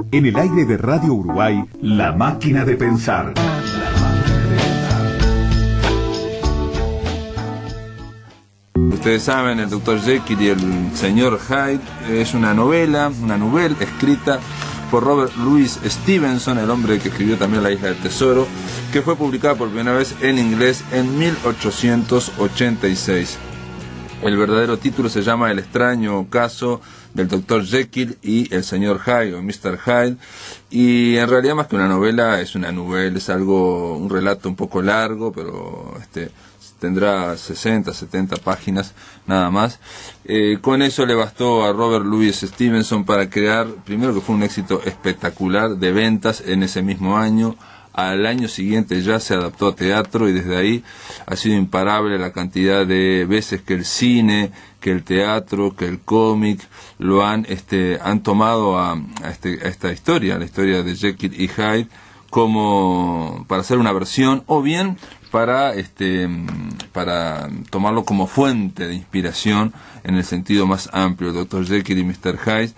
En el aire de Radio Uruguay, La Máquina de Pensar. Ustedes saben, el Dr. Jekyll y el Señor Hyde es una novela escrita por Robert Louis Stevenson, el hombre que escribió también La Isla del Tesoro, que fue publicada por primera vez en inglés en 1886. El verdadero título se llama El extraño caso del Dr. Jekyll y el Señor Hyde, o Mr. Hyde, y en realidad más que una novela, es un relato un poco largo, pero tendrá 60, 70 páginas nada más. Con eso le bastó a Robert Louis Stevenson para crear, primero que fue un éxito espectacular de ventas en ese mismo año. Al año siguiente ya se adaptó a teatro y desde ahí ha sido imparable la cantidad de veces que el cine, que el teatro, que el cómic lo han tomado a esta historia, la historia de Jekyll y Hyde, como para hacer una versión o bien para tomarlo como fuente de inspiración en el sentido más amplio. Dr. Jekyll y Mr. Hyde,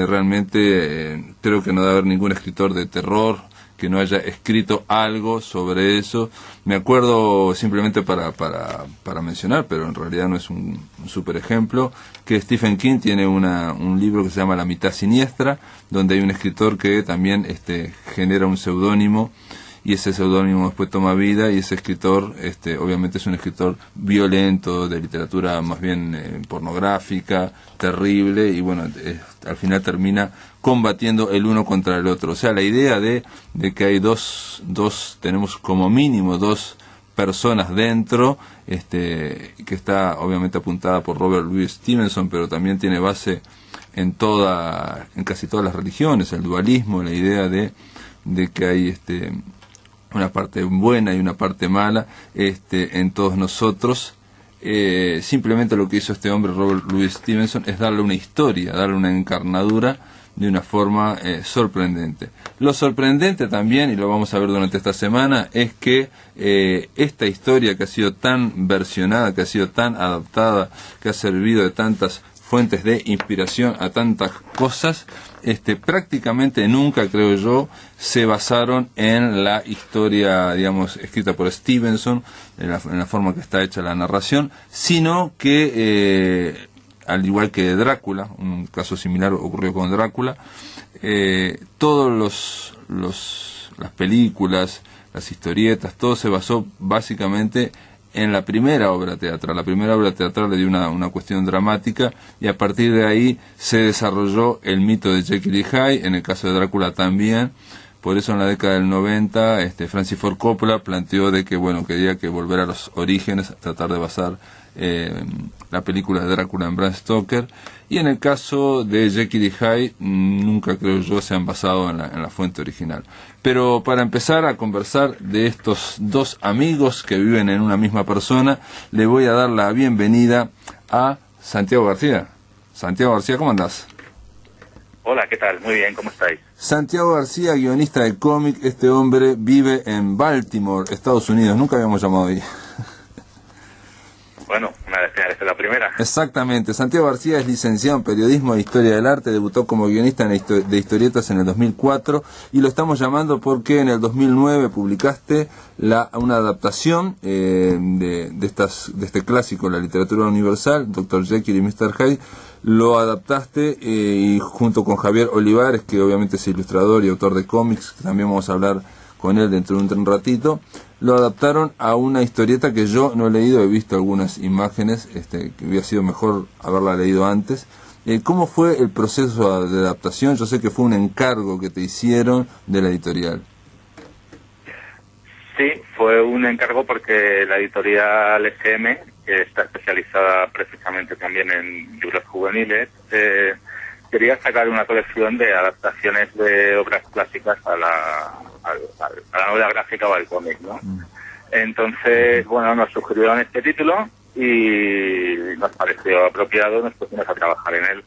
realmente creo que no debe haber ningún escritor de terror que no haya escrito algo sobre eso. Me acuerdo simplemente para mencionar, pero en realidad no es un super ejemplo, que Stephen King tiene un libro que se llama La mitad siniestra, donde hay un escritor que también genera un seudónimo, y ese seudónimo después toma vida, y ese escritor obviamente es un escritor violento, de literatura más bien pornográfica, terrible, y bueno, al final termina combatiendo el uno contra el otro. O sea, la idea de que hay tenemos como mínimo dos personas dentro, que está obviamente apuntada por Robert Louis Stevenson, pero también tiene base en casi todas las religiones, el dualismo, la idea de que hay una parte buena y una parte mala en todos nosotros. Simplemente lo que hizo este hombre, Robert Louis Stevenson, es darle una historia, darle una encarnadura de una forma sorprendente. Lo sorprendente también, y lo vamos a ver durante esta semana, es que esta historia que ha sido tan versionada, que ha sido tan adaptada, que ha servido de tantas fuentes de inspiración a tantas cosas, prácticamente nunca, creo yo, se basaron en la historia, digamos, escrita por Stevenson, en la forma que está hecha la narración, sino que, al igual que Drácula, un caso similar ocurrió con Drácula, todos las películas, las historietas, todo se basó básicamente en la primera obra teatral. La primera obra teatral le dio una cuestión dramática, y a partir de ahí se desarrolló el mito de Jekyll y Hyde, en el caso de Drácula también. Por eso en la década del 90 Francis Ford Coppola planteó de que quería que volver a los orígenes, tratar de basar la película de Drácula en Bram Stoker, y en el caso de Jekyll y Hyde nunca, creo yo, se han basado en la fuente original. Pero para empezar a conversar de estos dos amigos que viven en una misma persona, le voy a dar la bienvenida a Santiago García. Santiago García, ¿cómo andás? Hola, ¿qué tal? Muy bien, ¿cómo estáis? Santiago García, guionista de cómic. Este hombre vive en Baltimore, Estados Unidos. Nunca habíamos llamado ahí. Bueno, una vez que la primera. Exactamente. Santiago García es licenciado en Periodismo e Historia del Arte, debutó como guionista de historietas en el 2004, y lo estamos llamando porque en el 2009 publicaste una adaptación de este clásico, la literatura universal, Dr. Jekyll y Mr. Hyde. Lo adaptaste y junto con Javier Olivares, que obviamente es ilustrador y autor de cómics, que también vamos a hablar con él dentro de un ratito, lo adaptaron a una historieta que yo no he leído, he visto algunas imágenes, que hubiera sido mejor haberla leído antes. ¿Cómo fue el proceso de adaptación? Yo sé que fue un encargo que te hicieron de la editorial. Sí, fue un encargo porque la editorial SM, que está especializada precisamente también en libros juveniles, quería sacar una colección de adaptaciones de obras clásicas a la novela gráfica o al cómic, ¿no? Entonces, bueno, nos sugirieron este título y nos pareció apropiado, nos pusimos a trabajar en él.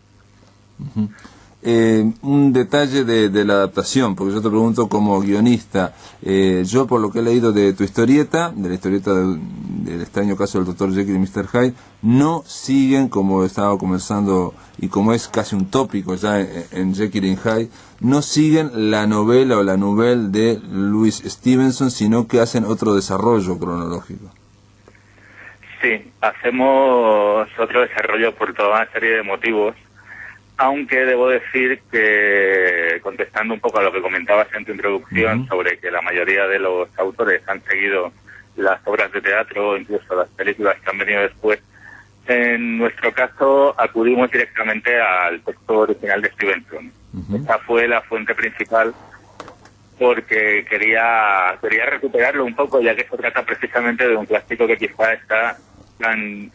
Un detalle de la adaptación, porque yo te pregunto como guionista, yo por lo que he leído de tu historieta, de la historieta del extraño caso del Dr. Jekyll y Mr. Hyde no siguen, como estaba conversando y como es casi un tópico ya en Jekyll y Hyde, no siguen la novela o la nouvelle de Louis Stevenson, sino que hacen otro desarrollo cronológico. Sí, hacemos otro desarrollo por toda una serie de motivos, aunque debo decir que, contestando un poco a lo que comentabas en tu introducción sobre que la mayoría de los autores han seguido las obras de teatro o incluso las películas que han venido después, en nuestro caso acudimos directamente al texto original de Stevenson. Esa fue la fuente principal porque quería recuperarlo un poco, ya que se trata precisamente de un clásico que quizá está tan,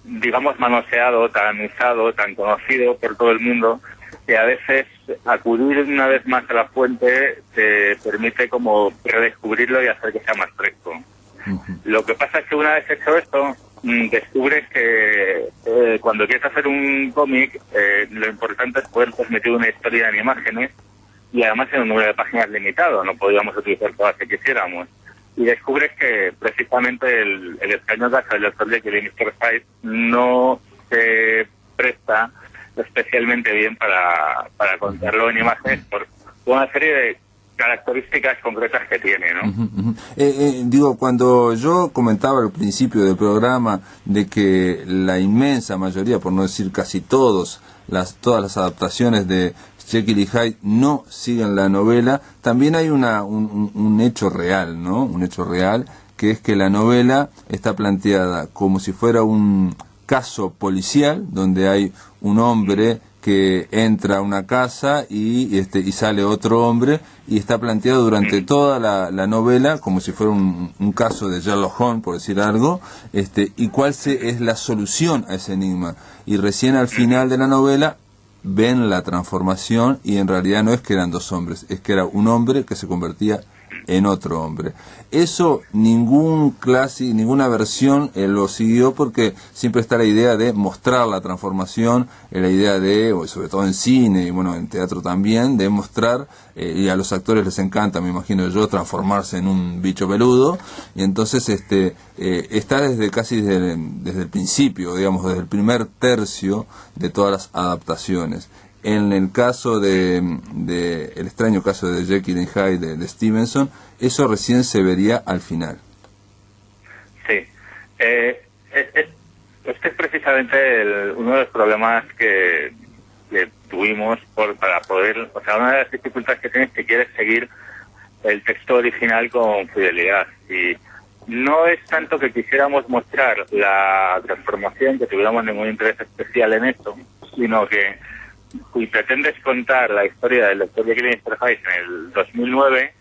digamos, manoseado, tan usado, tan conocido por todo el mundo, que a veces acudir una vez más a la fuente te permite como redescubrirlo y hacer que sea más fresco. Lo que pasa es que una vez hecho esto, descubres que cuando quieres hacer un cómic, lo importante es poder transmitir una historia en imágenes y además en un número de páginas limitado, no podíamos utilizar todas que quisiéramos. Y descubres que precisamente el extraño caso del Dr. Jekyll y Mr. Hyde no se presta especialmente bien para contarlo en imágenes por una serie de características concretas que tiene, ¿no? Digo, cuando yo comentaba al principio del programa de que la inmensa mayoría, por no decir casi todas las adaptaciones de Jekyll y Hyde no siguen la novela, también hay un hecho real, ¿no? Un hecho real, que es que la novela está planteada como si fuera un caso policial, donde hay un hombre que entra a una casa y sale otro hombre, y está planteado durante toda la novela como si fuera un caso de Sherlock Holmes, por decir algo, y cuál es la solución a ese enigma. Y recién al final de la novela ven la transformación, y en realidad no es que eran dos hombres, es que era un hombre que se convertía en otro hombre. Eso ninguna versión lo siguió, porque siempre está la idea de mostrar la transformación, la idea de, sobre todo en cine y bueno, en teatro también, de mostrar, y a los actores les encanta, me imagino yo, transformarse en un bicho peludo, y entonces está desde el principio, digamos, desde el primer tercio de todas las adaptaciones. En el caso el extraño caso de Jekyll y Hyde de Stevenson, eso recién se vería al final. Sí. Este es precisamente uno de los problemas que tuvimos para poder... O sea, una de las dificultades que tienes es que quieres seguir el texto original con fidelidad. Y no es tanto que quisiéramos mostrar la transformación, que tuviéramos ningún interés especial en esto, sino que si pretendes contar la historia del Dr. Jekyll y Mr. Hyde en el 2009,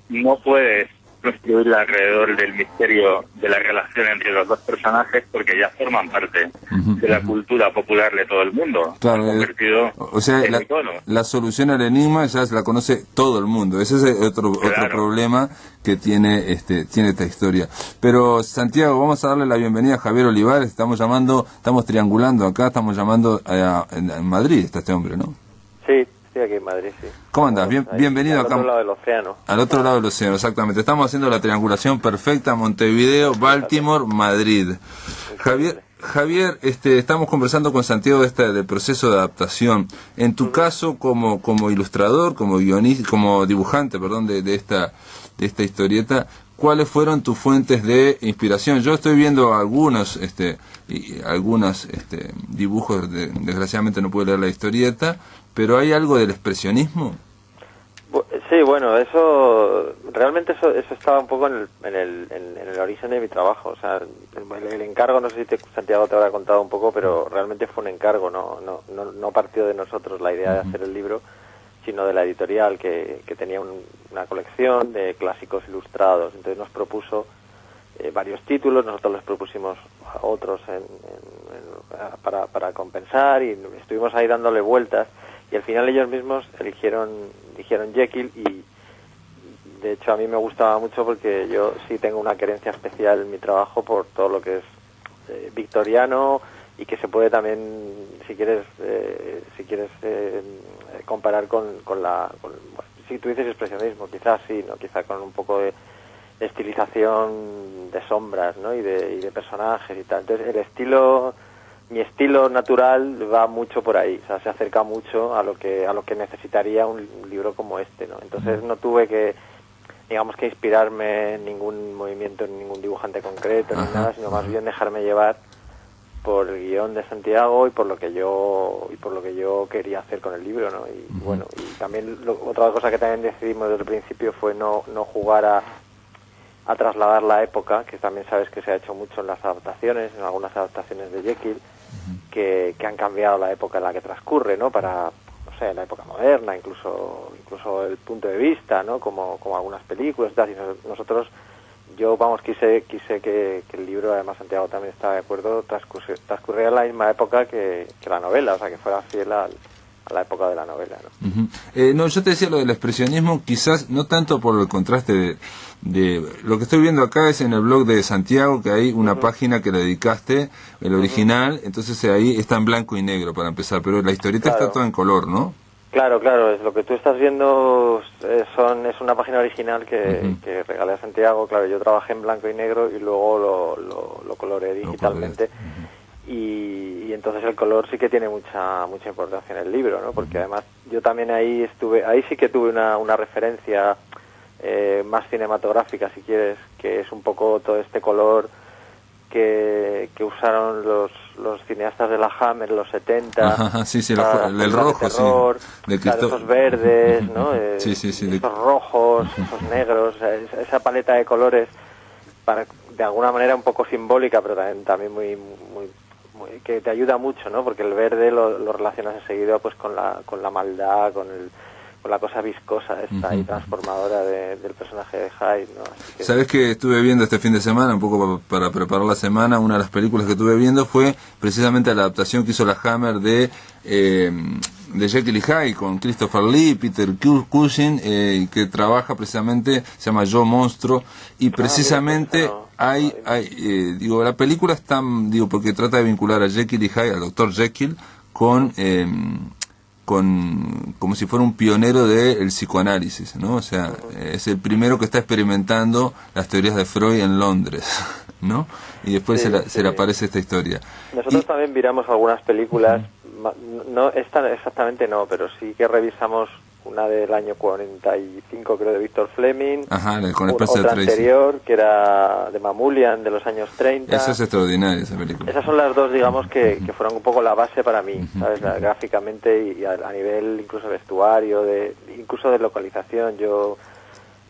no puedes construirla alrededor del misterio de la relación entre los dos personajes, porque ya forman parte de la cultura popular de todo el mundo. Claro, convertido o sea, en icono. La solución al enigma ya se la conoce todo el mundo. Ese es otro problema que tiene esta historia. Pero Santiago, vamos a darle la bienvenida a Javier Olivares. Estamos triangulando acá, estamos llamando en Madrid, está este hombre, ¿no? Sí, estoy aquí en Madrid, sí. ¿Cómo andás? Bienvenido acá. Al otro lado del océano. Al otro lado del océano, exactamente. Estamos haciendo la triangulación perfecta: Montevideo, Baltimore, Madrid. Javier, estamos conversando con Santiago del proceso de adaptación. En tu caso, como ilustrador, como guionista, como dibujante, perdón, de esta historieta, ¿cuáles fueron tus fuentes de inspiración? Yo estoy viendo algunos dibujos, desgraciadamente no puedo leer la historieta, pero ¿hay algo del expresionismo? Sí, bueno, eso estaba un poco en el origen de mi trabajo. O sea, el encargo, no sé si Santiago te habrá contado un poco, pero realmente fue un encargo, no partió de nosotros la idea de hacer el libro, sino de la editorial que tenía una colección de clásicos ilustrados. Entonces nos propuso varios títulos, nosotros les propusimos otros para compensar, y estuvimos ahí dándole vueltas, y al final ellos mismos eligieron Jekyll, y de hecho a mí me gustaba mucho porque yo sí tengo una querencia especial en mi trabajo por todo lo que es victoriano, y que se puede también, si quieres comparar con si tú dices expresionismo, quizás sí, no, quizá con un poco de estilización de sombras, ¿no? y de personajes y tal. Entonces mi estilo natural va mucho por ahí, o sea, se acerca mucho a lo que necesitaría un libro como este, ¿no? Entonces no tuve que, digamos, que inspirarme en ningún movimiento, en ningún dibujante concreto, ni nada, sino más bien dejarme llevar por el guión de Santiago y por lo que yo quería hacer con el libro, ¿no? Y bueno, y también otra cosa que también decidimos desde el principio fue no jugar a trasladar la época, que también sabes que se ha hecho mucho en las adaptaciones, en algunas adaptaciones de Jekyll, que han cambiado la época en la que transcurre, ¿no? Para, no sé, la época moderna, incluso el punto de vista, ¿no? Como algunas películas y tal. Y nosotros, quise que el libro, además Santiago también estaba de acuerdo, transcurriera en la misma época que la novela, o sea, que fuera fiel a la época de la novela, ¿no? No, yo te decía lo del expresionismo, quizás no tanto por el contraste de lo que estoy viendo acá es en el blog de Santiago, que hay una página que le dedicaste, el original, entonces ahí está en blanco y negro para empezar, pero la historieta está toda en color, ¿no? Claro, es lo que tú estás viendo es una página original que regalé a Santiago. Claro, yo trabajé en blanco y negro y luego lo coloreé digitalmente. Y entonces el color sí que tiene mucha importancia en el libro, ¿no? Porque además yo también ahí sí que tuve una referencia más cinematográfica, si quieres, que es un poco todo este color que usaron los cineastas de la Hammer en los 70. Sí, el rojo, terror, sí. Claro, esos verdes, ¿no? Sí. Esos rojos, esos negros, esa paleta de colores, de alguna manera un poco simbólica, pero también muy que te ayuda mucho, ¿no? Porque el verde lo relacionas enseguida pues con la maldad, con la cosa viscosa esta y transformadora del personaje de Hyde, ¿no? Así que... ¿Sabes que estuve viendo este fin de semana, un poco para preparar la semana? Una de las películas que estuve viendo fue precisamente la adaptación que hizo la Hammer de Jekyll y Hyde, con Christopher Lee, Peter Cushing, que trabaja precisamente, se llama Yo Monstruo, y precisamente la película está, porque trata de vincular a Jekyll y Hyde, al Dr. Jekyll, con como si fuera un pionero del psicoanálisis, ¿no? O sea, es el primero que está experimentando las teorías de Freud en Londres, ¿no? Y después se le aparece esta historia. Nosotros también miramos algunas películas, no esta exactamente no, pero sí que revisamos una del año 45, creo, de Victor Fleming, con Spencer otra Tracy anterior, que era de Mammalian, de los años 30. Esa es extraordinaria, esa película. Esas son las dos, digamos, que fueron un poco la base para mí, ¿sabes? Gráficamente y a nivel incluso vestuario, incluso de localización. Yo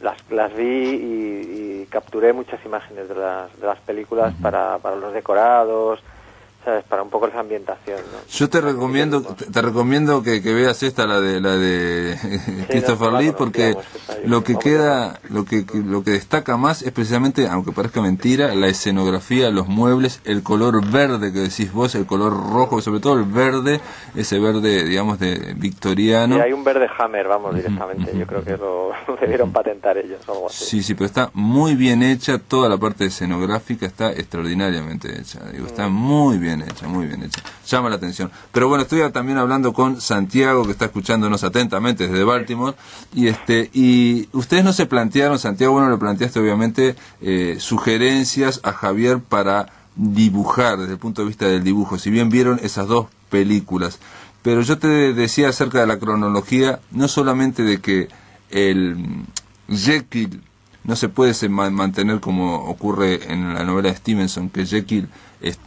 las vi y capturé muchas imágenes de las películas para los decorados, ¿sabes? Para un poco esa ambientación, ¿no? Yo te recomiendo que veas esta, la de Christopher Lee, porque lo que destaca más es precisamente, aunque parezca mentira, la escenografía, los muebles, el color verde que decís vos, el color rojo, sobre todo el verde, ese verde, digamos, de victoriano. Y hay un verde Hammer, vamos, directamente. Yo creo que lo debieron patentar ellos o algo así. Sí, pero está muy bien hecha, toda la parte escenográfica está extraordinariamente hecha, está muy bien hecha, llama la atención. Pero bueno, estoy también hablando con Santiago, que está escuchándonos atentamente desde Baltimore, y ustedes no se plantearon, Santiago, bueno, le planteaste obviamente sugerencias a Javier para dibujar desde el punto de vista del dibujo, si bien vieron esas dos películas, pero yo te decía acerca de la cronología, no solamente de que el Jekyll no se puede mantener como ocurre en la novela de Stevenson, que Jekyll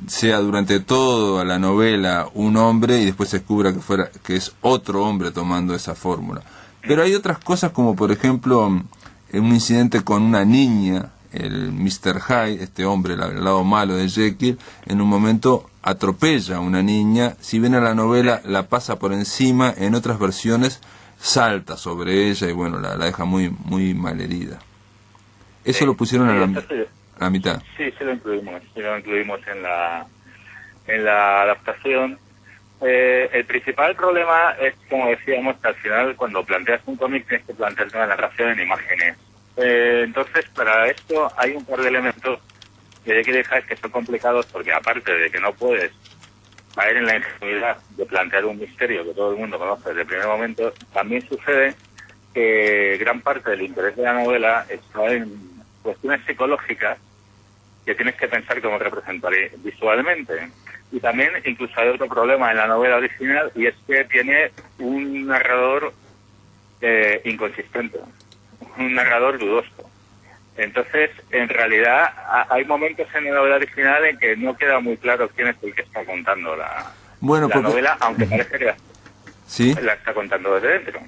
sea durante toda la novela un hombre y después se descubra que es otro hombre tomando esa fórmula. Pero hay otras cosas, como por ejemplo un incidente con una niña, el Mr. Hyde, este hombre, el lado malo de Jekyll, en un momento atropella a una niña, si bien en la novela la pasa por encima, en otras versiones salta sobre ella y bueno, la deja muy malherida. Eso lo pusieron a la mitad. Sí, lo incluimos en la adaptación. El principal problema es, como decíamos, que al final cuando planteas un cómic tienes que plantearte una narración en imágenes. Entonces, para esto hay un par de elementos que hay que dejar que son complicados, porque aparte de que no puedes caer en la ingenuidad de plantear un misterio que todo el mundo conoce desde el primer momento, también sucede que gran parte del interés de la novela está en cuestiones psicológicas que tienes que pensar cómo representar visualmente. Y también incluso hay otro problema en la novela original, y es que tiene un narrador inconsistente, un narrador dudoso. Entonces, en realidad, hay momentos en la novela original en que no queda muy claro quién es el que está contando la novela, aunque parece que la está contando desde dentro.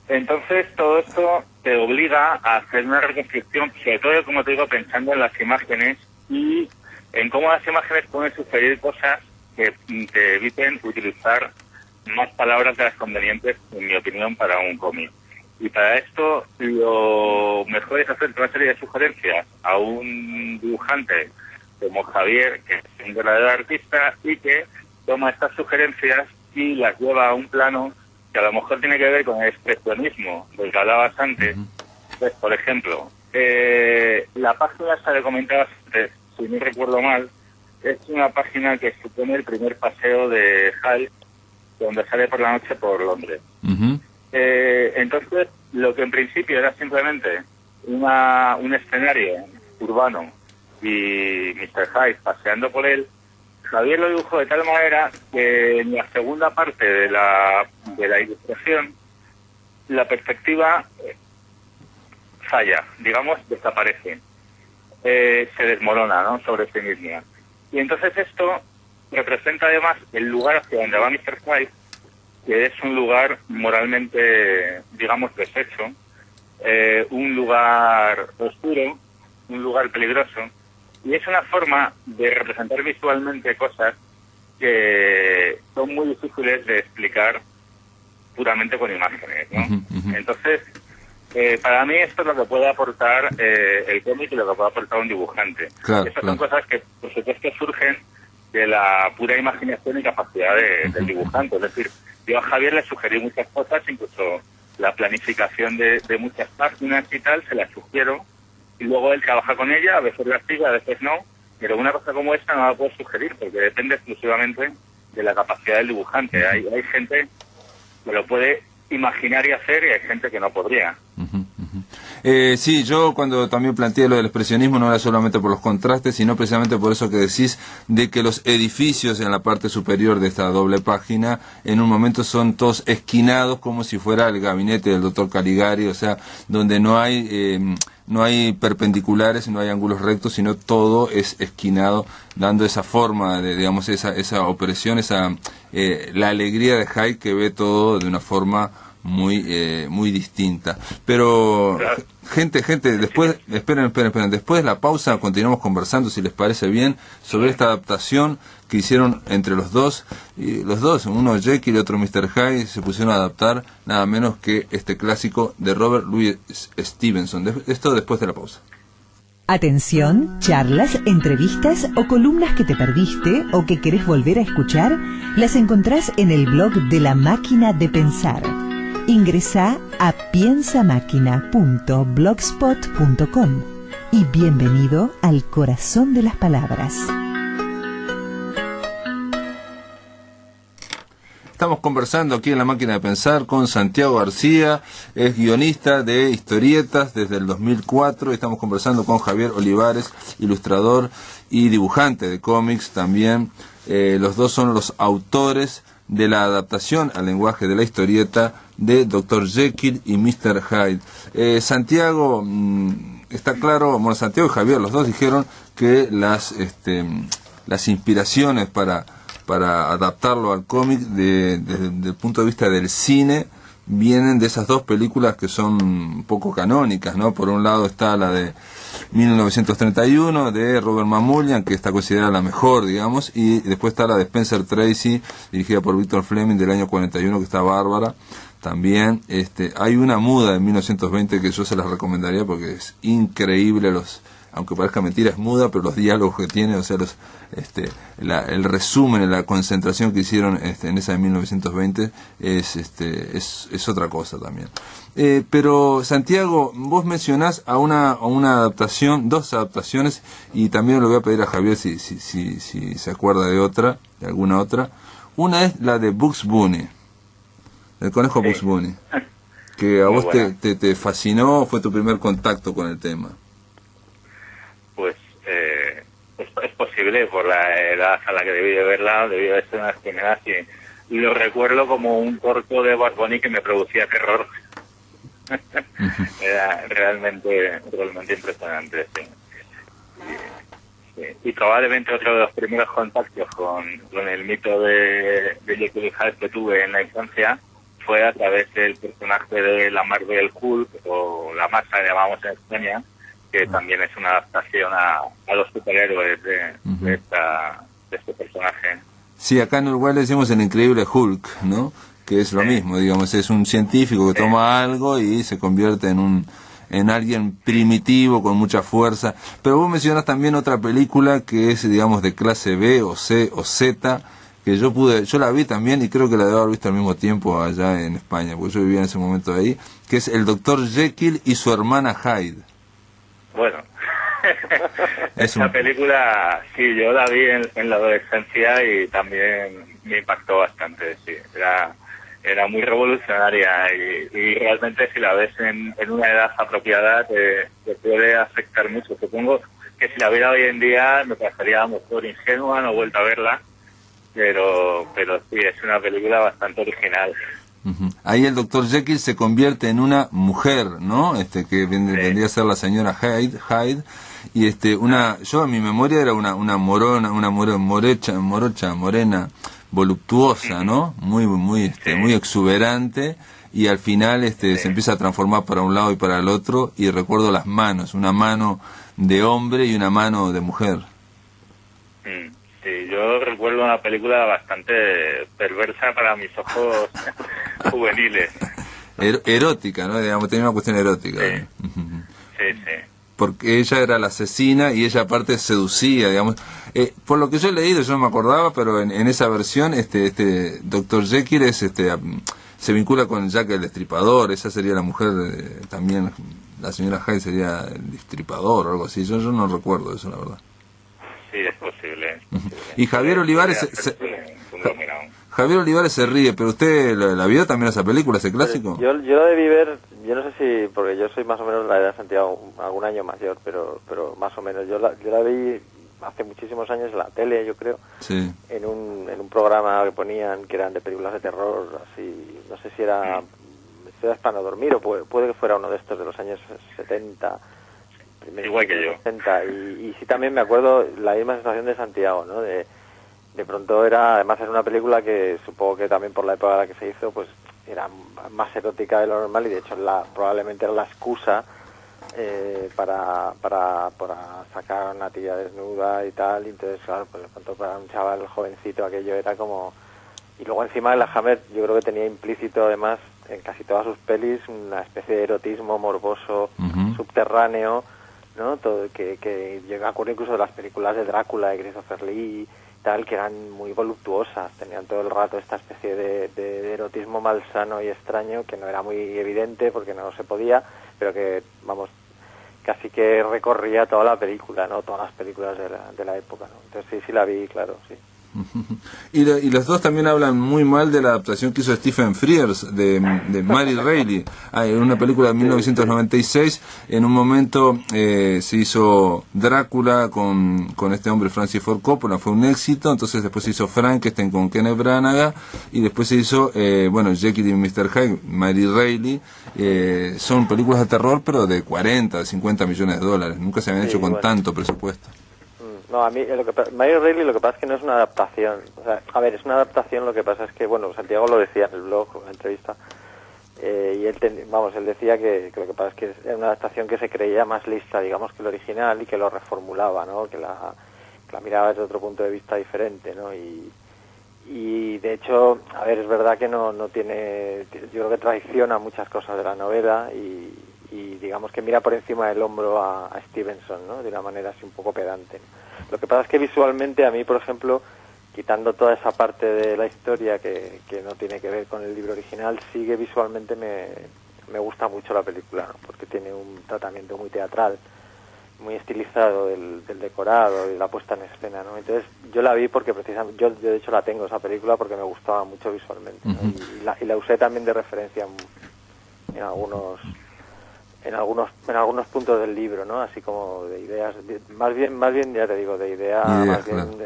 Entonces, todo esto te obliga a hacer una reconstrucción, sobre todo, como te digo, pensando en las imágenes y en cómo las imágenes pueden sugerir cosas que te eviten utilizar más palabras de las convenientes, en mi opinión, para un cómic. Y para esto, lo mejor es hacer una serie de sugerencias a un dibujante como Javier, que es un verdadero artista, y que toma estas sugerencias y las lleva a un plano que a lo mejor tiene que ver con el expresionismo del que hablabas antes. Pues, por ejemplo, la página esta que comentabas antes, si no recuerdo mal, es una página que supone el primer paseo de Hal, donde sale por la noche por Londres. Entonces, lo que en principio era simplemente un escenario urbano y Mr. Hyde paseando por él, Javier lo dibujó de tal manera que en la segunda parte de la ilustración la perspectiva falla, digamos, desaparece, se desmorona, ¿no?, sobre sí misma. Y entonces esto representa además el lugar hacia donde va Mr. Hyde, que es un lugar moralmente, digamos, deshecho, un lugar oscuro, un lugar peligroso, y es una forma de representar visualmente cosas que son muy difíciles de explicar puramente con imágenes, ¿no? Entonces, para mí esto es lo que puede aportar el cómic y lo que puede aportar un dibujante. Estas son cosas que, por supuesto, surgen de la pura imaginación y capacidad del dibujante. Es decir, yo a Javier le sugerí muchas cosas, incluso la planificación de muchas páginas y tal, se las sugiero, y luego él trabaja con ella, a veces la sigue, a veces no, pero una cosa como esta no la puedo sugerir, porque depende exclusivamente de la capacidad del dibujante. Hay gente que lo puede imaginar y hacer, y hay gente que no podría. Sí, yo cuando también planteé lo del expresionismo no era solamente por los contrastes, sino precisamente por eso que decís de que los edificios en la parte superior de esta doble página en un momento son todos esquinados como si fuera el gabinete del doctor Caligari, o sea, donde no hay perpendiculares, no hay ángulos rectos, sino todo es esquinado, dando esa forma de, digamos, esa opresión, la alegría de Hyde, que ve todo de una forma muy distinta. Pero gente, después, esperen, después de la pausa continuamos conversando, si les parece bien, sobre esta adaptación que hicieron entre los dos, y los dos, uno Jekyll y otro Mr. Hyde, se pusieron a adaptar nada menos que este clásico de Robert Louis Stevenson. Esto después de la pausa. Atención, charlas, entrevistas o columnas que te perdiste o que querés volver a escuchar, las encontrás en el blog de La Máquina de Pensar. Ingresá a piensamáquina.blogspot.com y bienvenido al corazón de las palabras. Estamos conversando aquí en La Máquina de Pensar con Santiago García, es guionista de historietas desde el 2004. Estamos conversando con Javier Olivares, ilustrador y dibujante de cómics también. Los dos son los autores de la adaptación al lenguaje de la historieta de Dr. Jekyll y Mr. Hyde. Santiago, está claro, bueno, Santiago y Javier, los dos dijeron que las inspiraciones para adaptarlo al cómic desde el punto de vista del cine vienen de esas dos películas que son un poco canónicas, ¿no? Por un lado está la de 1931 de Robert Mamoulian, que está considerada la mejor, digamos, y después está la de Spencer Tracy, dirigida por Victor Fleming, del año 41, que está bárbara. También hay una muda de 1920 que yo se las recomendaría porque es increíble, aunque parezca mentira, es muda, pero los diálogos que tiene, o sea, el resumen, la concentración que hicieron en esa de 1920 es otra cosa también. Pero Santiago, vos mencionás a una adaptación, dos adaptaciones, y también le voy a pedir a Javier si se acuerda de alguna otra. Una es la de Bugs Bunny, el conejo Bugs Bunny, que a vos te fascinó, fue tu primer contacto con el tema. imposible por la edad a la que debí de verla, debí de ser una de las primeras y lo recuerdo como un corto de Bad Bunny que me producía terror. Era realmente impresionante, sí. Y probablemente otro de los primeros contactos con el mito de Jekyll y Hyde que tuve en la infancia fue a través del personaje de la Marvel Hulk, o la masa que llamamos en España, que también es una adaptación a los superhéroes de este personaje. Sí, acá en Uruguay le decimos el increíble Hulk, ¿no? Que es lo mismo, digamos, es un científico que toma algo y se convierte en alguien primitivo con mucha fuerza. Pero vos mencionás también otra película que es, digamos, de clase B o C o Z, que yo la vi también y creo que la debo haber visto al mismo tiempo allá en España, porque yo vivía en ese momento ahí, que es El Dr. Jekyll y su hermana Hyde. Bueno, esa película, sí, yo la vi en la adolescencia y también me impactó bastante, sí. Era muy revolucionaria y realmente si la ves en una edad apropiada te puede afectar mucho. Supongo que si la viera hoy en día me pasaría a lo mejor ingenua, no he vuelto a verla, pero sí, es una película bastante original. Ahí el Dr. Jekyll se convierte en una mujer, ¿no? Que vendría a ser la señora Hyde, y yo en mi memoria era una morena, voluptuosa, ¿no? Muy exuberante, y al final se empieza a transformar para un lado y para el otro, y recuerdo las manos, una mano de hombre y una mano de mujer. Sí, yo recuerdo una película bastante perversa para mis ojos juveniles. Erótica, ¿no? Digamos, tenía una cuestión erótica. Sí. Sí. Porque ella era la asesina y ella aparte seducía, digamos. Por lo que yo he leído, yo no me acordaba, pero en esa versión, Dr. Jekyll se vincula con Jack el Destripador. Esa sería la mujer, también la señora Hyde sería el destripador o algo así. Yo no recuerdo eso, la verdad. Sí, es posible. Y Javier Olivares se ríe, pero ¿usted la vio también esa película, ese clásico? Yo la debí ver, yo no sé si, porque yo soy más o menos la edad de Santiago, algún año mayor, pero más o menos. Yo la vi hace muchísimos años en la tele, yo creo, sí. en un programa que ponían que eran de películas de terror, así, no sé si era para no dormir o puede que fuera uno de estos de los años 70. Igual que yo. 60, y sí también me acuerdo la misma sensación de Santiago, ¿no? De pronto además era una película que supongo que también por la época en la que se hizo, pues era más erótica de lo normal, y de hecho probablemente era la excusa para sacar a una tía desnuda y tal, y entonces claro, pues de pronto para un chaval jovencito aquello era como... Y luego encima de la Hammer yo creo que tenía implícito además en casi todas sus pelis una especie de erotismo morboso, subterráneo, ¿no? Todo que llega a ocurrir incluso de las películas de Drácula de Christopher Lee y tal, que eran muy voluptuosas, tenían todo el rato esta especie de erotismo malsano y extraño que no era muy evidente porque no se podía, pero que, vamos, casi que recorría toda la película, ¿no? Todas las películas de la época, ¿no? Entonces sí la vi, claro, sí. Y los dos también hablan muy mal de la adaptación que hizo Stephen Frears de Mary Reilly. En una película de 1996, en un momento se hizo Drácula con este hombre Francis Ford Coppola, fue un éxito. Entonces después se hizo Frankenstein con Kenneth Branagh, y después se hizo Jekyll y Mr. Hyde, Mary Reilly. Son películas de terror, pero de 40, de 50 millones de dólares. Nunca se habían hecho con tanto presupuesto. No, a mí Mary Reilly lo que pasa es que no es una adaptación. O sea, a ver, es una adaptación, lo que pasa es que, bueno, Santiago lo decía en el blog, en la entrevista, y él decía que lo que pasa es que era una adaptación que se creía más lista, digamos, que el original, y que lo reformulaba, ¿no? Que la miraba desde otro punto de vista diferente, ¿no? Y de hecho, a ver, es verdad que no tiene... Yo creo que traiciona muchas cosas de la novela y digamos que mira por encima del hombro a Stevenson, ¿no? De una manera así un poco pedante, ¿no? Lo que pasa es que visualmente a mí, por ejemplo, quitando toda esa parte de la historia que no tiene que ver con el libro original, sí que visualmente me gusta mucho la película, ¿no? Porque tiene un tratamiento muy teatral, muy estilizado del decorado y la puesta en escena, ¿no? Entonces yo la vi porque precisamente, yo de hecho la tengo esa película porque me gustaba mucho visualmente, ¿no? Y la usé también de referencia en algunos en algunos puntos del libro, ¿no? Así como de ideas, más bien ya te digo, de ideas más bien claro,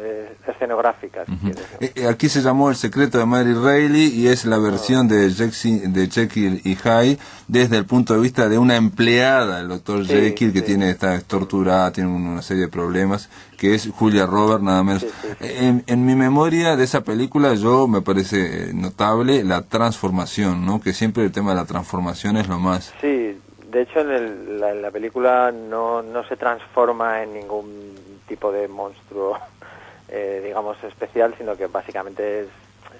escenográficas. Si quieres, ¿no? Aquí se llamó El secreto de Mary Reilly y es la versión de Jekyll y Hyde desde el punto de vista de una empleada del Dr. Jekyll que está torturada, tiene una serie de problemas, que es Julia Roberts, nada menos. En mi memoria de esa película me parece notable la transformación, ¿no? Que siempre el tema de la transformación es lo más... Sí, de hecho en la película no se transforma en ningún tipo de monstruo, digamos, especial, sino que básicamente es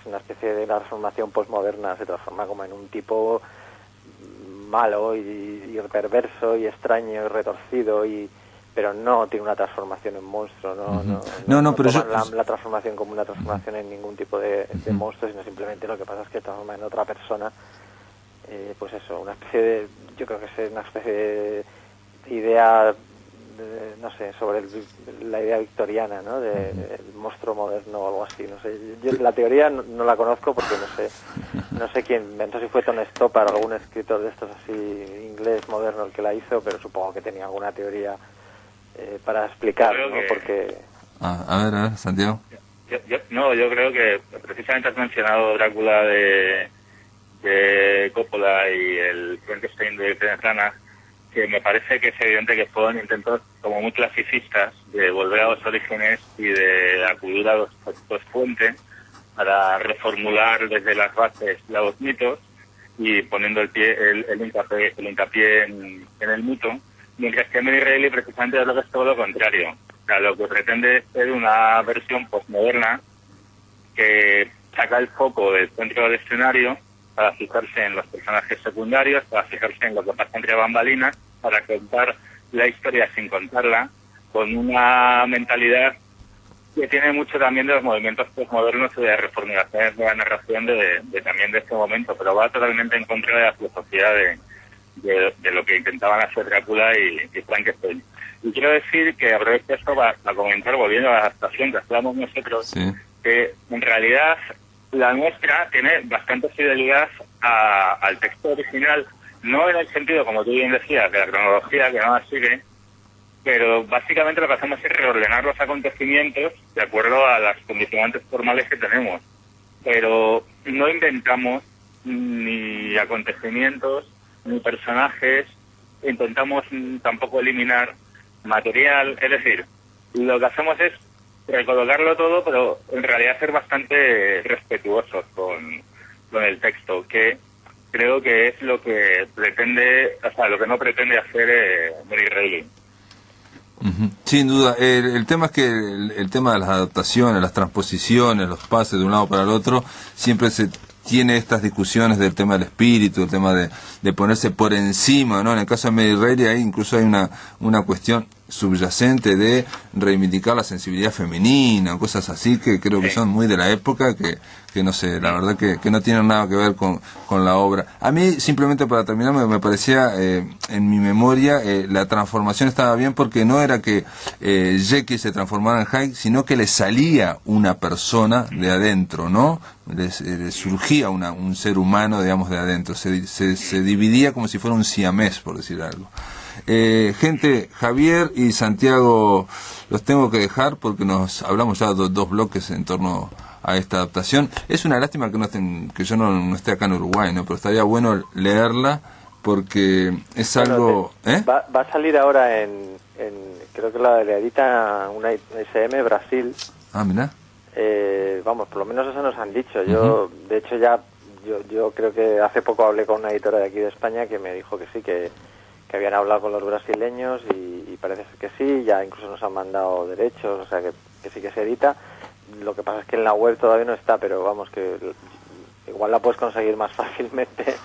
una especie de transformación postmoderna, se transforma como en un tipo malo y perverso y extraño y retorcido, pero no tiene una transformación en monstruo, no pero toman la transformación como una transformación en ningún tipo de monstruo, sino simplemente lo que pasa es que transforma en otra persona. Pues eso, una especie de, yo creo que es una especie de idea, no sé, sobre la idea victoriana, ¿no? El monstruo moderno o algo así, no sé. Yo la teoría no la conozco porque no sé quién, no sé si fue Tom Stoppard, algún escritor de estos así inglés moderno el que la hizo, pero supongo que tenía alguna teoría para explicar, ¿no? Porque... A ver, Santiago. Yo creo que precisamente has mencionado Drácula de Coppola y el Frankenstein de Kenneth Branagh, que me parece que es evidente que fueron intentos como muy clasicistas de volver a los orígenes y de acudir a los fuentes para reformular desde las bases los mitos y poniendo el hincapié en el mito, mientras que Mary Reilly precisamente es lo que es todo lo contrario. O sea, lo que pretende es ser una versión postmoderna que saca el foco del centro del escenario para fijarse en los personajes secundarios, para fijarse en lo que pasa entre bambalinas, para contar la historia sin contarla, con una mentalidad que tiene mucho también de los movimientos postmodernos y de reformulaciones de la narración también de este momento, pero va totalmente en contra de la filosofía de lo que intentaban hacer Drácula y Frankenstein. Y quiero decir que aprovecho esto para comentar, volviendo a la adaptación que hablamos nosotros, que en realidad la nuestra tiene bastante fidelidad al texto original, no en el sentido, como tú bien decías, de la cronología, que no la sigue, pero básicamente lo que hacemos es reordenar los acontecimientos de acuerdo a las condicionantes formales que tenemos, pero no inventamos ni acontecimientos ni personajes, intentamos tampoco eliminar material, es decir, lo que hacemos es recolocarlo todo, pero en realidad ser bastante respetuosos con el texto, que creo que es lo que pretende, o sea, lo que no pretende hacer Mary Reilly. Sin duda, el tema es que el tema de las adaptaciones, las transposiciones, los pases de un lado para el otro, siempre se tiene estas discusiones del tema del espíritu, el tema de ponerse por encima, ¿no? En el caso de Mary Reilly ahí incluso hay una cuestión subyacente de reivindicar la sensibilidad femenina, cosas así que creo que son muy de la época, que no sé, la verdad que no tienen nada que ver con la obra. A mí, simplemente para terminar, me parecía, en mi memoria, la transformación estaba bien porque no era que Jekyll se transformara en Hyde, sino que le salía una persona de adentro, ¿no? Le surgía un ser humano, digamos, de adentro, se dividía como si fuera un siamés, por decir algo. Gente, Javier y Santiago los tengo que dejar porque nos hablamos ya dos bloques en torno a esta adaptación. Es una lástima que yo no esté acá en Uruguay, ¿no? Pero estaría bueno leerla porque es algo... Va a salir ahora en creo que la edita una SM Brasil. Ah, mira. Vamos, por lo menos eso nos han dicho. Yo, de hecho, yo creo que hace poco hablé con una editora de aquí de España que me dijo que sí, que habían hablado con los brasileños y parece que sí, ya incluso nos han mandado derechos, o sea que sí que se edita. Lo que pasa es que en la web todavía no está, pero vamos, que igual la puedes conseguir más fácilmente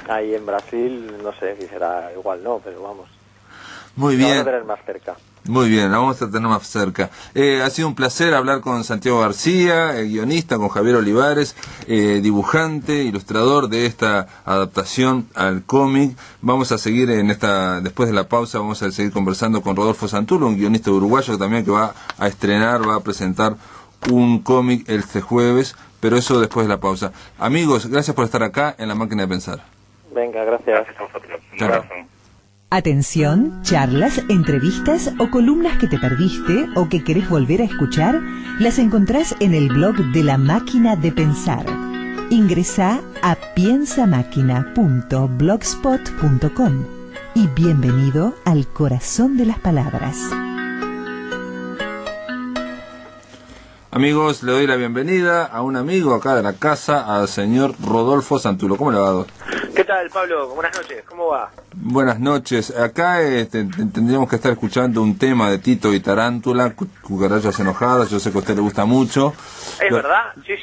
ahí en Brasil, no sé si será igual, no, pero vamos. Muy bien. Vamos a tener más cerca. Muy bien, la vamos a tener más cerca. Ha sido un placer hablar con Santiago García, guionista, con Javier Olivares, dibujante, ilustrador de esta adaptación al cómic. Vamos a seguir después de la pausa, vamos a seguir conversando con Rodolfo Santulo, un guionista uruguayo también que va a presentar un cómic este jueves, pero eso después de la pausa. Amigos, gracias por estar acá en La Máquina de Pensar. Venga, gracias. Gracias a vosotros. Un abrazo. Atención, charlas, entrevistas o columnas que te perdiste o que querés volver a escuchar, las encontrás en el blog de La Máquina de Pensar. Ingresá a piensamáquina.blogspot.com y bienvenido al corazón de las palabras. Amigos, le doy la bienvenida a un amigo acá de la casa, al señor Rodolfo Santulo. ¿Cómo le va, Rodolfo? ¿Qué tal, Pablo? Buenas noches, ¿cómo va? Buenas noches. Acá tendríamos que estar escuchando un tema de Tito y Tarántula, Cucarachas Enojadas. Yo sé que a usted le gusta mucho. ¿Es verdad? Sí.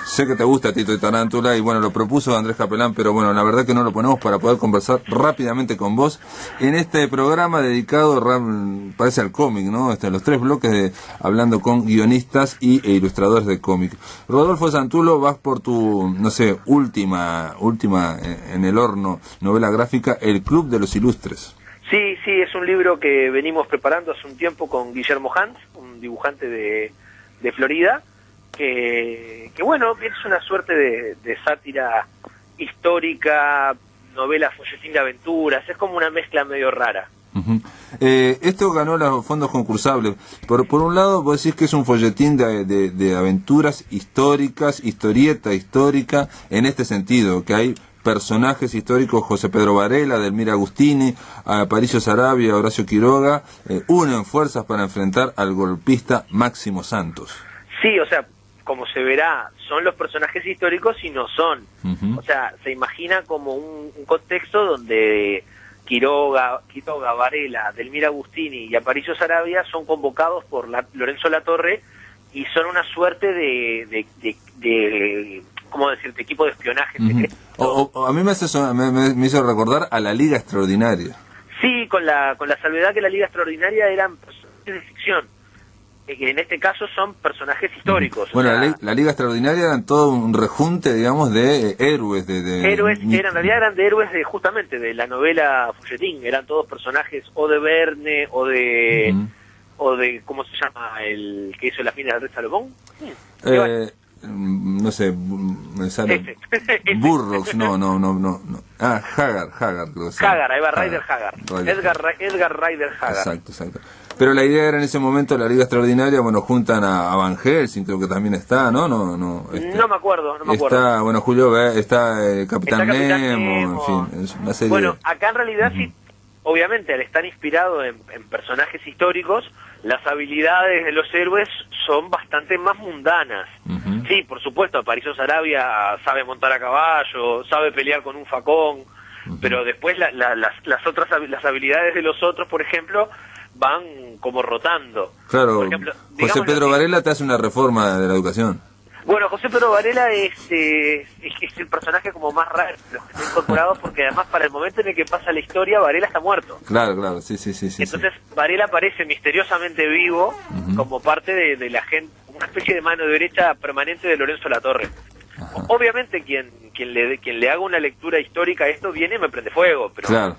Sé que te gusta Tito y Tarántula y bueno, lo propuso Andrés Capelán, pero bueno, la verdad que no lo ponemos para poder conversar rápidamente con vos en este programa dedicado, parece al cómic, ¿no? Los 3 bloques de hablando con guionistas e ilustradores de cómic. Rodolfo Santulo, vas por tu, no sé, última en el horno novela gráfica, El Club de los Ilustres. Sí, es un libro que venimos preparando hace un tiempo con Guillermo Hans, un dibujante de Florida, que bueno, es una suerte de sátira histórica, novela folletín de aventuras, es como una mezcla medio rara. Uh-huh. Esto ganó los fondos concursables. Por un lado, vos decís que es un folletín de aventuras históricas, historieta histórica, en este sentido, que hay personajes históricos, José Pedro Varela, Delmira Agustini, Aparicio Saravia, Horacio Quiroga, unen fuerzas para enfrentar al golpista Máximo Santos. Sí, o sea, como se verá, son los personajes históricos y no son. Uh-huh. O sea, se imagina como un contexto donde Quiroga, Varela, Delmira Agustini y Aparicio Saravia son convocados por Lorenzo Latorre y son una suerte de ¿cómo decirte? Equipo de espionaje. Uh-huh. A mí me hizo recordar a la Liga Extraordinaria. Sí, con la salvedad que la Liga Extraordinaria eran personajes de ficción. Que en este caso son personajes históricos. Bueno, o sea, la Liga Extraordinaria eran todo un rejunte, digamos, de héroes. Héroes, en realidad eran de héroes justamente de la novela folletín. Eran todos personajes o de Verne o de... Uh-huh. O de, ¿cómo se llama? El que hizo las minas del rey Salomón. No sé, me sale... Burroughs, no. Haggard, creo que Haggard, ahí va, Ryder Haggard. Edgar Ryder Haggard. Exacto. Pero la idea era en ese momento, la Liga Extraordinaria, bueno, juntan a Van Helsing, creo que también está, ¿no? No me acuerdo. Está, bueno, Julio, está Capitán Nemo, en fin, es una serie. Bueno, acá en realidad sí, obviamente, al estar inspirado en personajes históricos, las habilidades de los héroes son bastante más mundanas. Uh-huh. Sí, por supuesto, Aparicio Saravia sabe montar a caballo, sabe pelear con un facón, uh-huh. Pero después las habilidades de los otros, por ejemplo, van como rotando. Claro, por ejemplo, José Pedro Varela te hace una reforma de la educación. Bueno, José Pedro Varela es el personaje como más raro de los que están incorporados, porque además para el momento en el que pasa la historia, Varela está muerto. Claro, sí. Entonces Varela aparece misteriosamente vivo, uh-huh. Como parte de la gente, una especie de mano derecha permanente de Lorenzo Latorre. Uh-huh. Obviamente quien le haga una lectura histórica a esto viene y me prende fuego, pero... Claro.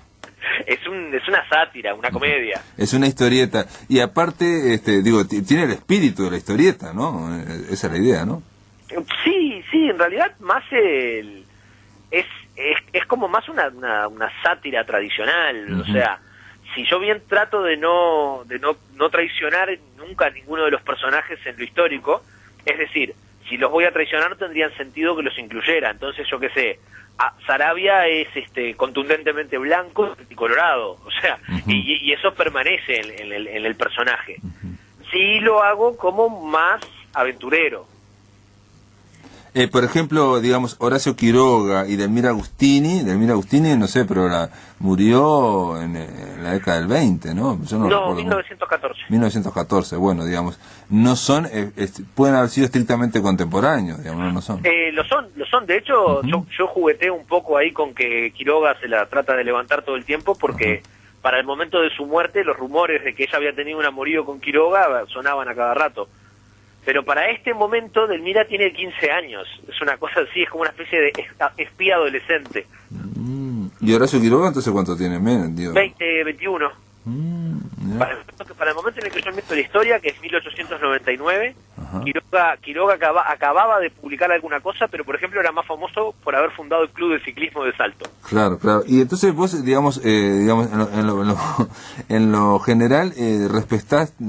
Es una sátira, una comedia. Es una historieta. Y aparte, tiene el espíritu de la historieta, ¿no? Esa es la idea, ¿no? Sí, en realidad más es como más una sátira tradicional. Uh-huh. O sea, si yo bien trato de no traicionar nunca a ninguno de los personajes en lo histórico, es decir, si los voy a traicionar no tendrían sentido que los incluyera. Entonces, yo qué sé, Saravia es contundentemente blanco y colorado, o sea, uh-huh. y eso permanece en el personaje. Uh-huh. Sí lo hago como más aventurero. Por ejemplo, digamos, Horacio Quiroga y Delmira Agustini, no sé, pero murió en la década del 20, ¿no? Yo no recuerdo. 1914. 1914, bueno, digamos, no son, pueden haber sido estrictamente contemporáneos, digamos, no son. Lo son, de hecho, uh-huh. yo jugueteo un poco ahí con que Quiroga se la trata de levantar todo el tiempo, porque uh-huh. Para el momento de su muerte, los rumores de que ella había tenido un amorío con Quiroga sonaban a cada rato. Pero para este momento, Delmira tiene 15 años. Es una cosa así, es como una especie de espía adolescente. ¿Y Horacio Quiroga entonces cuánto tiene? Menos, 20, 21. Para el momento en el que yo meto la historia, que es 1899, Quiroga acababa de publicar alguna cosa, pero por ejemplo era más famoso por haber fundado el Club de Ciclismo de Salto. Claro, claro. Y entonces vos, digamos en lo general, respetaste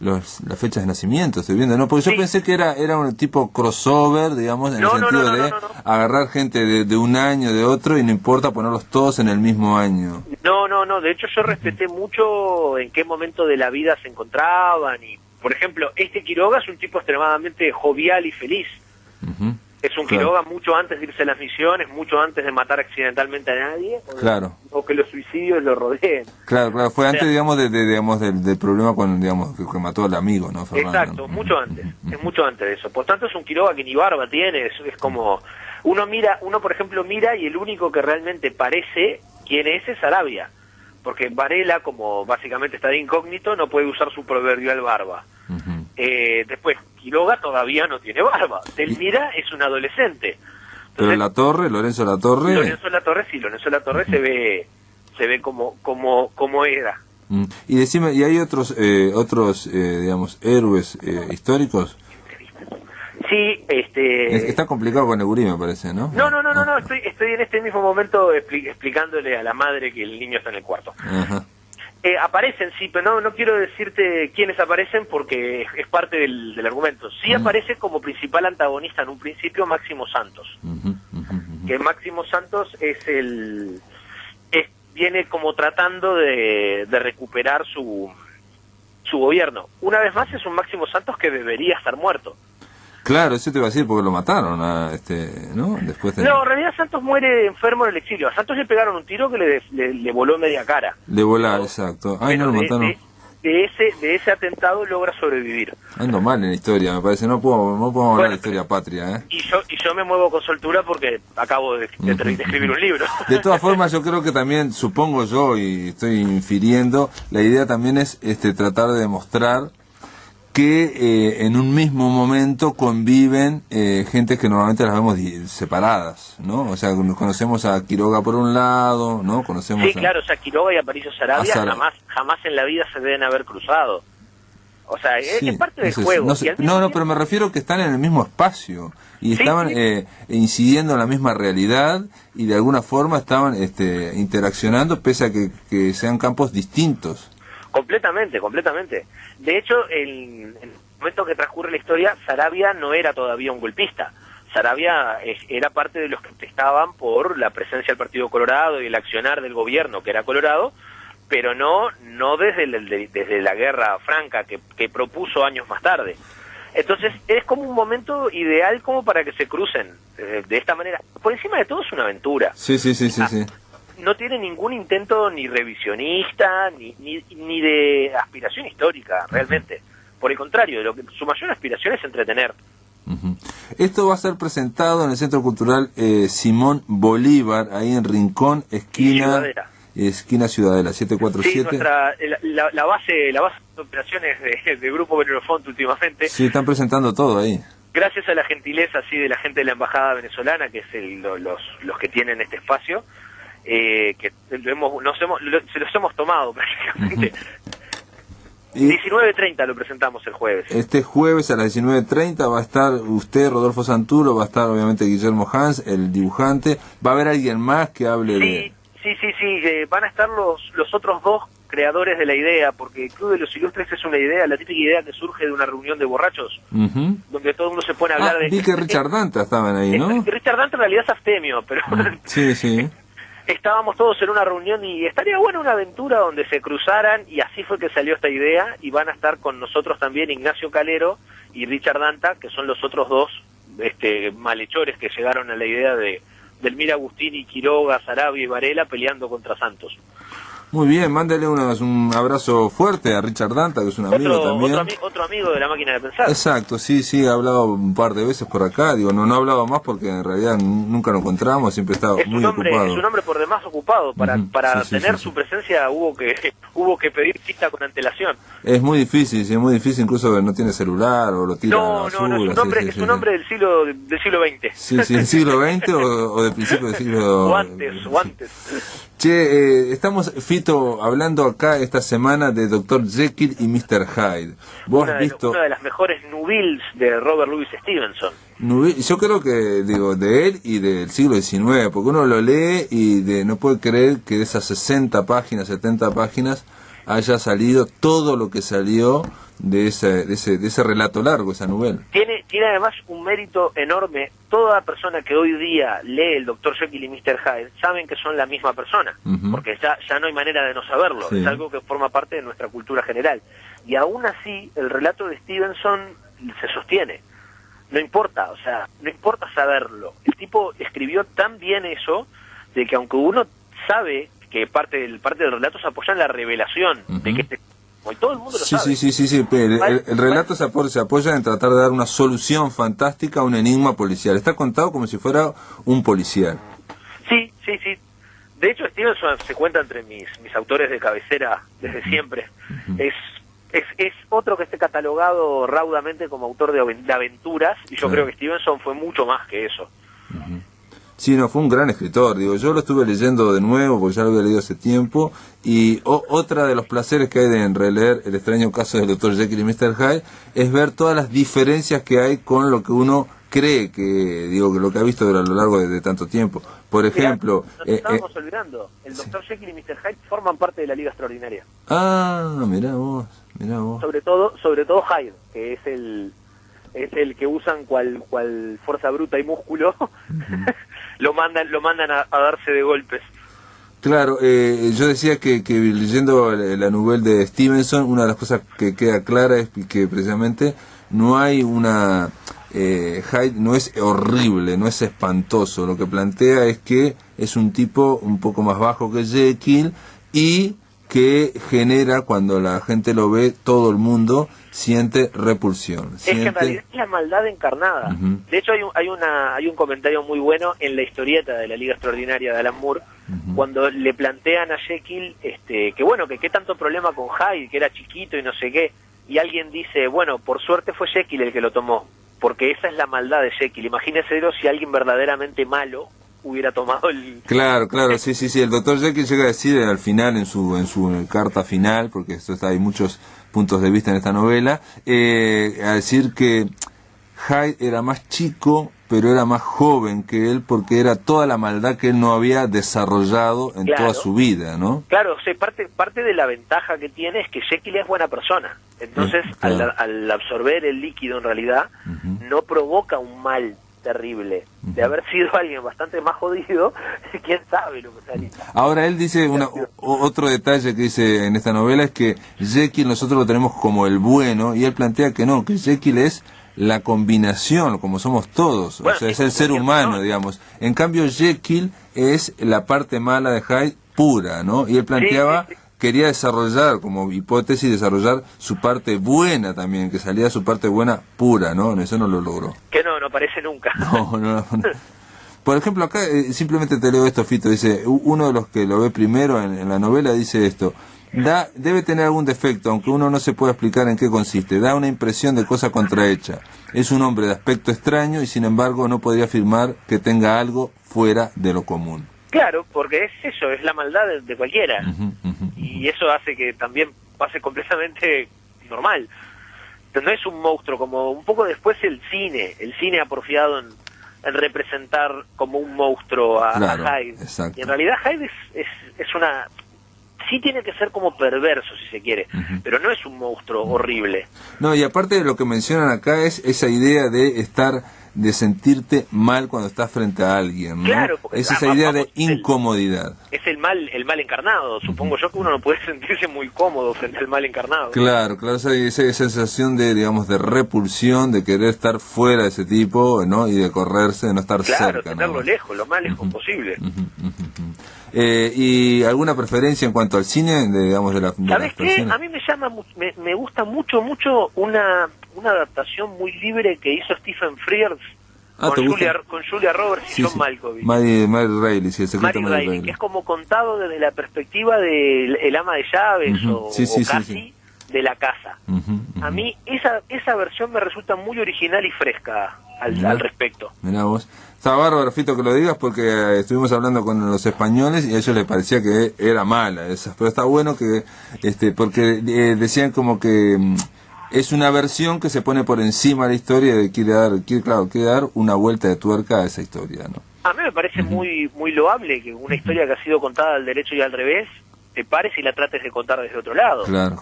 las fechas de nacimiento, estoy viendo, ¿no? Porque yo pensé que era un tipo crossover, digamos, en el sentido de agarrar gente de un año, de otro, y no importa ponerlos todos en el mismo año. No, de hecho yo respeté mucho en qué momento de la vida se encontraban, y por ejemplo, Quiroga es un tipo extremadamente jovial y feliz. Es un Quiroga mucho antes de irse a las misiones, mucho antes de matar accidentalmente a nadie, o que los suicidios lo rodeen. Claro, fue antes, digamos, del problema que mató al amigo, ¿no, Fernando? Exacto, mucho antes, es mucho antes de eso. Por tanto es un Quiroga que ni barba tiene, es como, uno por ejemplo mira y el único que realmente parece quién es Sarabia, porque Varela, como básicamente está de incógnito, no puede usar su proverbial barba. Después, Quiroga todavía no tiene barba. Delmira es un adolescente. Entonces, pero Lorenzo Latorre... Lorenzo Latorre se ve como era. Y decime, ¿y hay otros digamos, héroes históricos? Sí, Está complicado con Egurí, me parece, ¿no? No, estoy en este mismo momento explicándole a la madre que el niño está en el cuarto. Ajá. Aparecen, sí, pero no quiero decirte quiénes aparecen porque es parte del argumento. Sí aparece como principal antagonista en un principio Máximo Santos. Que Máximo Santos viene como tratando de recuperar su gobierno. Una vez más es un Máximo Santos que debería estar muerto. Claro, eso te iba a decir porque lo mataron, ¿no? Después No, en realidad Santos muere enfermo en el exilio. A Santos le pegaron un tiro que le voló media cara. Le voló, exacto. Ay, no lo mataron. De ese atentado logra sobrevivir. Ando mal en la historia, me parece. No puedo hablar de historia patria, ¿eh? Y yo me muevo con soltura porque acabo de escribir un libro. De todas formas, yo creo que también, supongo yo, y estoy infiriendo, la idea también es tratar de demostrar que en un mismo momento conviven gente que normalmente las vemos separadas, ¿no? O sea, conocemos a Quiroga por un lado, ¿no? Sí, claro, o sea, Quiroga y Aparicio Sarabia jamás en la vida se deben haber cruzado. O sea, es parte del juego. No, pero me refiero que están en el mismo espacio y estaban incidiendo en la misma realidad y de alguna forma estaban interaccionando pese a que sean campos distintos. Completamente. De hecho, en el momento que transcurre la historia, Sarabia no era todavía un golpista. Sarabia era parte de los que estaban por la presencia del Partido Colorado y el accionar del gobierno, que era Colorado, pero no desde la Guerra Franca que propuso años más tarde. Entonces, es como un momento ideal como para que se crucen de esta manera. Por encima de todo es una aventura. Sí. No tiene ningún intento ni revisionista ni de aspiración histórica, realmente. Por el contrario, su mayor aspiración es entretener. Esto va a ser presentado en el Centro Cultural Simón Bolívar, ahí en Rincón, esquina Ciudadela, 747. Sí, la base de operaciones de Grupo Bellerofonte últimamente. Sí, están presentando todo ahí. Gracias a la gentileza de la gente de la Embajada Venezolana, que es los que tienen este espacio, que se los hemos tomado prácticamente. 19:30 lo presentamos el jueves. Este jueves a las 19:30 va a estar usted, Rodolfo Santuro, va a estar obviamente Guillermo Hans, el dibujante. ¿Va a haber alguien más que hable de...? Sí, van a estar los otros dos creadores de la idea, porque el Club de los Ilustres es una idea, la típica idea que surge de una reunión de borrachos, donde todo el mundo se pone a hablar de... Vi que Richard Danta estaban ahí, ¿no? Richard Danta en realidad es abstemio, pero... Sí. Estábamos todos en una reunión y estaría buena una aventura donde se cruzaran, y así fue que salió esta idea, y van a estar con nosotros también Ignacio Calero y Richard Danta, que son los otros dos malhechores que llegaron a la idea de Delmira Agustini, Quiroga, Sarabia y Varela peleando contra Santos. Muy bien, mándale un abrazo fuerte a Richard Danta, que es un amigo también. Otro amigo de la máquina de pensar. Exacto, sí, ha hablado un par de veces por acá, no ha hablado más porque en realidad nunca nos encontramos, siempre está muy ocupado. Es un hombre por demás ocupado, para tener su presencia hubo que hubo que pedir cita con antelación. Es muy difícil, sí, es muy difícil, incluso no tiene celular o lo tira a la basura. No, es un hombre del siglo XX. Sí, del siglo XX o del principio del siglo... O antes. Che, estamos, Fito, hablando acá esta semana de Dr. Jekyll y Mr. Hyde. ¿Vos has visto...? Una de las mejores novels de Robert Louis Stevenson. Yo creo que, digo, de él y del siglo XIX, porque uno lo lee y no puede creer que de esas 60 páginas, 70 páginas, haya salido todo lo que salió de ese relato largo, esa novela. Tiene además un mérito enorme. Toda persona que hoy día lee el Dr. Jekyll y Mr. Hyde saben que son la misma persona, porque ya no hay manera de no saberlo, es algo que forma parte de nuestra cultura general. Y aún así, el relato de Stevenson se sostiene. No importa, no importa saberlo. El tipo escribió tan bien eso, de que aunque uno sabe que parte del relato se apoya en la revelación, de que y todo el mundo lo sabe. Sí, pero el relato se apoya en tratar de dar una solución fantástica a un enigma policial. Está contado como si fuera un policial. Sí. De hecho, Stevenson se cuenta entre mis autores de cabecera desde siempre. Es otro que esté catalogado raudamente como autor de aventuras, y yo creo que Stevenson fue mucho más que eso. Sí, no, fue un gran escritor, yo lo estuve leyendo de nuevo, porque ya lo había leído hace tiempo, y otra de los placeres que hay de releer El extraño caso del Dr. Jekyll y Mr. Hyde es ver todas las diferencias que hay con lo que uno cree que lo que ha visto a lo largo de tanto tiempo. Por ejemplo... Nos estábamos olvidando, el Dr. Jekyll y Mr. Hyde forman parte de la Liga Extraordinaria. Ah, mirá vos. Sobre todo Hyde, que es el que usan cual fuerza bruta y músculo, lo mandan a darse de golpes. Claro, yo decía que leyendo la novela de Stevenson, una de las cosas que queda clara es que precisamente no hay una... Hyde no es horrible, no es espantoso, lo que plantea es que es un tipo un poco más bajo que Jekyll y que genera, cuando la gente lo ve, todo el mundo siente repulsión. Es que en realidad es la maldad encarnada. De hecho hay un comentario muy bueno en la historieta de la Liga Extraordinaria de Alan Moore, cuando le plantean a Jekyll que qué tanto problema con Hyde, que era chiquito y no sé qué, y alguien dice, bueno, por suerte fue Jekyll el que lo tomó, porque esa es la maldad de Jekyll. Imagínenselo si alguien verdaderamente malo hubiera tomado el... Claro, sí, el Dr. Jekyll llega a decir al final, en su carta final, porque hay muchos puntos de vista en esta novela, a decir que Hyde era más chico, pero era más joven que él, porque era toda la maldad que él no había desarrollado en toda su vida, ¿no? Claro, parte de la ventaja que tiene es que Jekyll es buena persona. Entonces, al absorber el líquido, en realidad, no provoca un mal terrible. De haber sido alguien bastante más jodido, quién sabe lo que salía. Ahora él dice otro detalle que dice en esta novela es que Jekyll nosotros lo tenemos como el bueno, y él plantea que no, que Jekyll es la combinación, como somos todos, o sea, es el ser humano, digamos. En cambio Jekyll es la parte mala de Hyde pura, ¿no? Y él planteaba, quería desarrollar, como hipótesis, desarrollar su parte buena también, que salía su parte buena pura, ¿no? Eso no lo logró. Que no aparece nunca. No. Por ejemplo, acá simplemente te leo esto, Fito, dice, uno de los que lo ve primero en la novela dice esto: debe tener algún defecto, aunque uno no se pueda explicar en qué consiste. Da una impresión de cosa contrahecha. Es un hombre de aspecto extraño y sin embargo no podría afirmar que tenga algo fuera de lo común. Claro, porque es eso, es la maldad de cualquiera. Y eso hace que también pase completamente normal. No es un monstruo, como un poco después el cine ha porfiado en representar como un monstruo a Hyde. Exacto. Y en realidad Hyde es una... Sí tiene que ser como perverso, si se quiere, pero no es un monstruo horrible. No, y aparte de lo que mencionan acá es esa idea de sentirte mal cuando estás frente a alguien, ¿no? Claro, es esa idea de incomodidad. Es el mal encarnado. Supongo yo que uno no puede sentirse muy cómodo frente al mal encarnado. Claro, esa sensación de repulsión, de querer estar fuera de ese tipo, ¿no? Y de correrse, de no estar cerca. Claro, tenerlo lejos, lo más lejos posible. ¿Y alguna preferencia en cuanto al cine, de ¿Sabes qué? A mí me gusta mucho una adaptación muy libre que hizo Stephen Frears ¿te gusta? Con Julia Roberts y John Malkovich. Mary Reilly, sí, el secreto de Mary Reilly. Que es como contado desde la perspectiva del el ama de llaves o casi de la casa. A mí esa versión me resulta muy original y fresca al respecto. Mirá vos. Está bárbaro, Fito, que lo digas, porque estuvimos hablando con los españoles y a ellos les parecía que era mala esa, pero está bueno que porque decían como que es una versión que se pone por encima de la historia y quiere dar una vuelta de tuerca a esa historia, ¿no? A mí me parece muy loable que una historia que ha sido contada al derecho y al revés te pares y la trates de contar desde otro lado. Claro.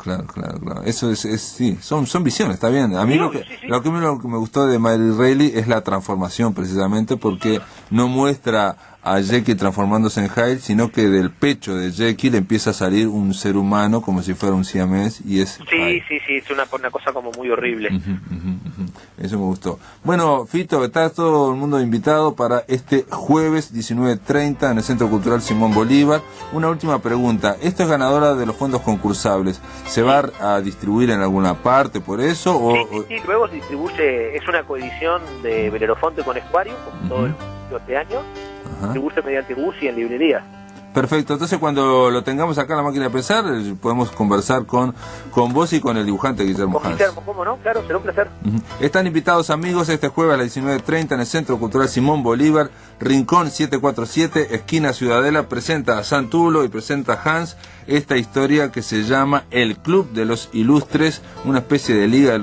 Eso es sí, son visiones, está bien. A mí lo que me gustó de Mary Reilly es la transformación, precisamente, porque no muestra a Jekyll transformándose en Hyde, sino que del pecho de Jekyll empieza a salir un ser humano como si fuera un siamés y es Hyde. Sí, es una cosa como muy horrible. Eso me gustó. Bueno, Fito, está todo el mundo invitado para este jueves 19:30 en el Centro Cultural Simón Bolívar. Una última pregunta, ¿esto es ganadora de los fondos concursables? ¿Se va a distribuir en alguna parte por eso? Sí, luego se distribuye, es una coedición de Belerofonte con Escuario, como todo este año. Distribuye mediante bus y en librerías. Perfecto, entonces cuando lo tengamos acá en la máquina de pensar, podemos conversar con vos y con el dibujante Guillermo Hans. ¿Cómo no? Claro, será un placer. Están invitados, amigos, este jueves a las 19:30 en el Centro Cultural Simón Bolívar, Rincón 747, esquina Ciudadela. Presenta a Santulo y presenta a Hans esta historia que se llama El Club de los Ilustres, una especie de liga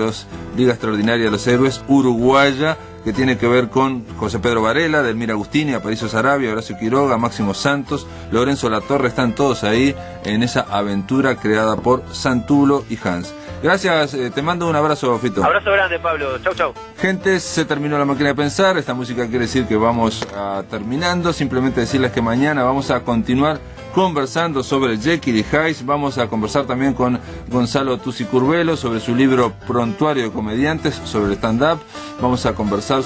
extraordinaria de los héroes uruguaya, que tiene que ver con José Pedro Varela, Delmira Agustini, Aparicio Sarabia, Horacio Quiroga, Máximo Santos, Lorenzo Latorre, están todos ahí en esa aventura creada por Santulo y Hans. Gracias, te mando un abrazo, Fito. Abrazo grande, Pablo. Chau. Gente, se terminó la máquina de pensar, esta música quiere decir que vamos terminando, simplemente decirles que mañana vamos a continuar conversando sobre Jekyll y Hyde. Vamos a conversar también con Gonzalo Tusi Curvelo sobre su libro Prontuario de Comediantes, sobre el stand-up. Vamos a conversar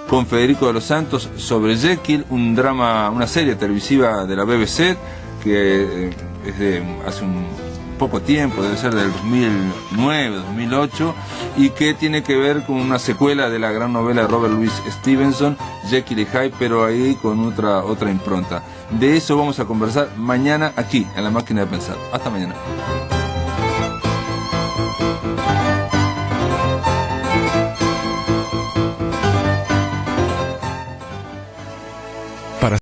con Federico de los Santos sobre Jekyll, una serie televisiva de la BBC que es de hace un poco tiempo, debe ser del 2009, 2008, y que tiene que ver con una secuela de la gran novela de Robert Louis Stevenson, Jekyll y Hyde, pero ahí con otra impronta. De eso vamos a conversar mañana aquí, en la máquina de pensar. Hasta mañana.